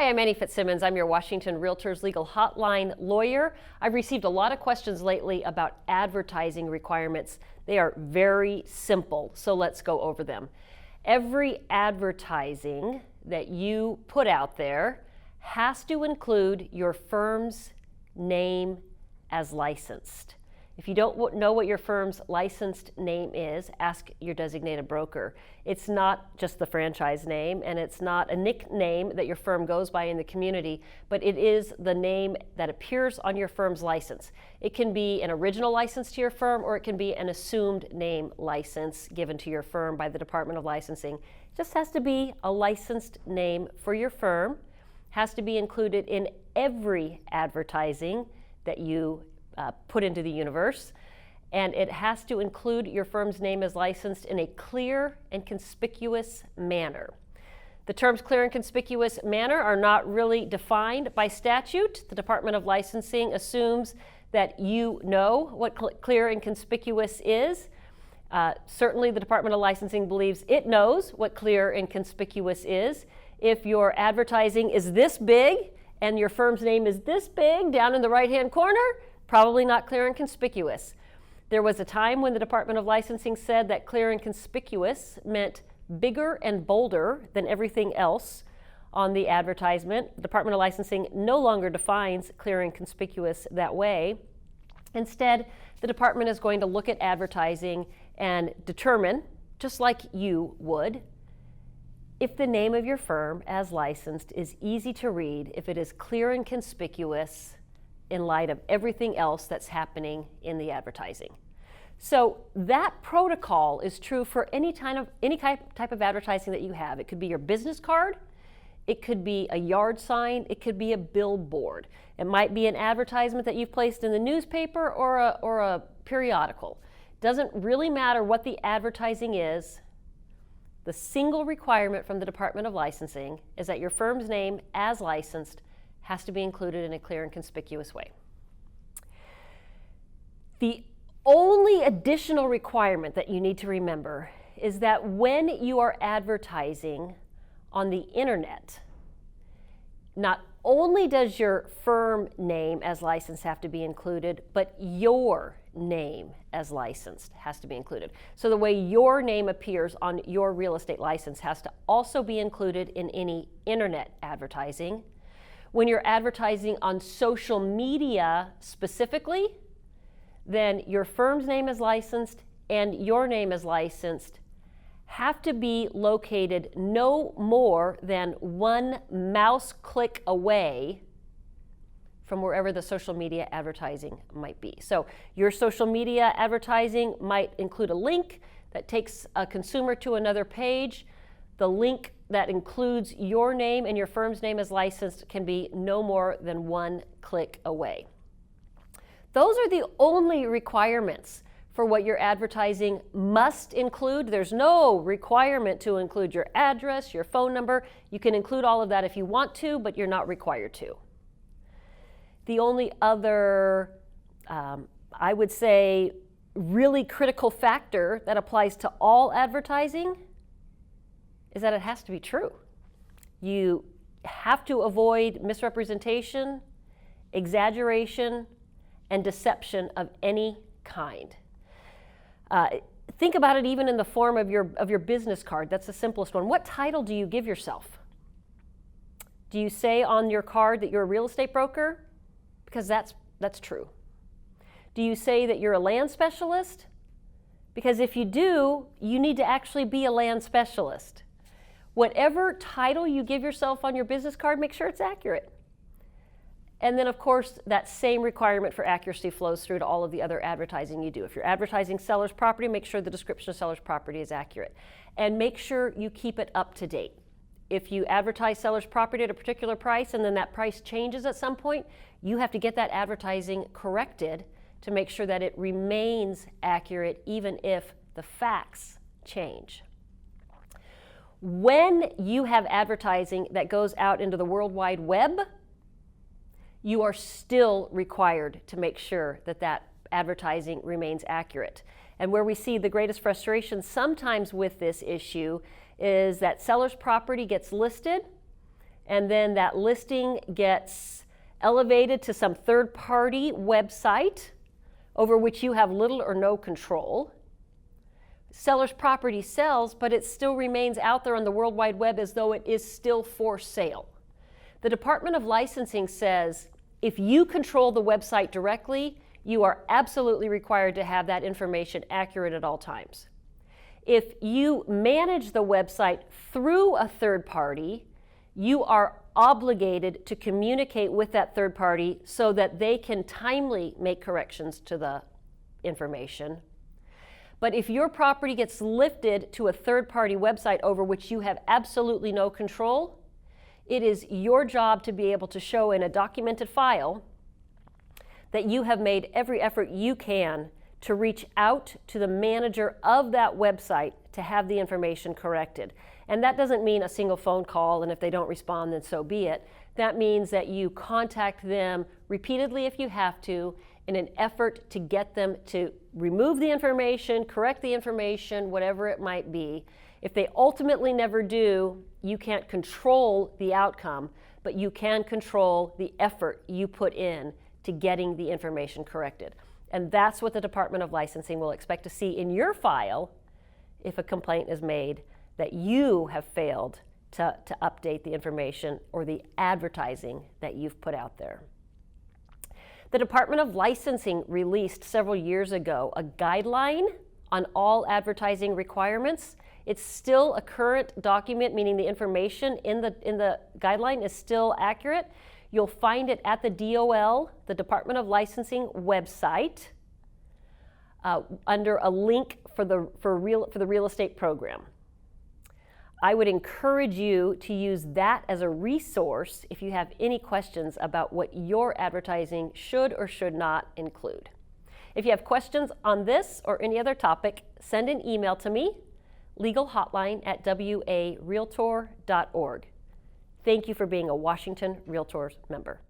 Hi, I'm Annie Fitzsimmons. I'm your Washington REALTORS legal hotline lawyer. I've received a lot of questions lately about advertising requirements. They are very simple, so let's go over them. Every advertising that you put out there has to include your firm's name as licensed. If you don't know what your firm's licensed name is, ask your designated broker. It's not just the franchise name, and it's not a nickname that your firm goes by in the community, but it is the name that appears on your firm's license. It can be an original license to your firm, or it can be an assumed name license given to your firm by the Department of Licensing. It just has to be a licensed name for your firm, has to be included in every advertising that you put into the universe, and it has to include your firm's name as licensed in a clear and conspicuous manner. The terms clear and conspicuous manner are not really defined by statute. The Department of Licensing assumes that you know what clear and conspicuous is. Certainly the Department of Licensing believes it knows what clear and conspicuous is. If your advertising is this big and your firm's name is this big down in the right-hand corner, probably not clear and conspicuous. There was a time when the Department of Licensing said that clear and conspicuous meant bigger and bolder than everything else on the advertisement. The Department of Licensing no longer defines clear and conspicuous that way. Instead, the department is going to look at advertising and determine, just like you would, if the name of your firm as licensed is easy to read, if it is clear and conspicuous in light of everything else that's happening in the advertising. So that protocol is true for any type of advertising that you have. It could be your business card, it could be a yard sign, it could be a billboard. It might be an advertisement that you've placed in the newspaper or a periodical. Doesn't really matter what the advertising is. The single requirement from the Department of Licensing is that your firm's name as licensed has to be included in a clear and conspicuous way. The only additional requirement that you need to remember is that when you are advertising on the internet, not only does your firm name as licensed have to be included, but your name as licensed has to be included. So the way your name appears on your real estate license has to also be included in any internet advertising. When you're advertising on social media specifically, then your firm's name is licensed and your name is licensed have to be located no more than one mouse click away from wherever the social media advertising might be. So your social media advertising might include a link that takes a consumer to another page. The link that includes your name and your firm's name as licensed can be no more than one click away. Those are the only requirements for what your advertising must include. There's no requirement to include your address, your phone number. You can include all of that if you want to, but you're not required to. The only other, I would say, really critical factor that applies to all advertising is that it has to be true. You have to avoid misrepresentation, exaggeration, and deception of any kind. Think about it even in the form of your business card. That's the simplest one. What title do you give yourself? Do you say on your card that you're a real estate broker? Because that's true. Do you say that you're a land specialist? Because if you do, you need to actually be a land specialist. Whatever title you give yourself on your business card, make sure it's accurate. And then, of course, that same requirement for accuracy flows through to all of the other advertising you do. If you're advertising seller's property, make sure the description of seller's property is accurate. And make sure you keep it up to date. If you advertise seller's property at a particular price and then that price changes at some point, you have to get that advertising corrected to make sure that it remains accurate even if the facts change. When you have advertising that goes out into the World Wide Web, you are still required to make sure that that advertising remains accurate. And where we see the greatest frustration sometimes with this issue is that seller's property gets listed and then that listing gets elevated to some third-party website over which you have little or no control. Seller's property sells, but it still remains out there on the World Wide Web as though it is still for sale. The Department of Licensing says if you control the website directly, you are absolutely required to have that information accurate at all times. If you manage the website through a third party, you are obligated to communicate with that third party so that they can timely make corrections to the information. But if your property gets lifted to a third-party website over which you have absolutely no control, it is your job to be able to show in a documented file that you have made every effort you can to reach out to the manager of that website to have the information corrected. And that doesn't mean a single phone call, and if they don't respond, then so be it. That means that you contact them repeatedly if you have to, in an effort to get them to remove the information, correct the information, whatever it might be. If they ultimately never do, you can't control the outcome, but you can control the effort you put in to getting the information corrected. And that's what the Department of Licensing will expect to see in your file if a complaint is made that you have failed to update the information or the advertising that you've put out there. The Department of Licensing released several years ago a guideline on all advertising requirements. It's still a current document, meaning the information in the guideline is still accurate. You'll find it at the DOL, the Department of Licensing website, under a link for the real estate program. I would encourage you to use that as a resource if you have any questions about what your advertising should or should not include. If you have questions on this or any other topic, send an email to me, legalhotline@warealtor.org. Thank you for being a Washington REALTORS member.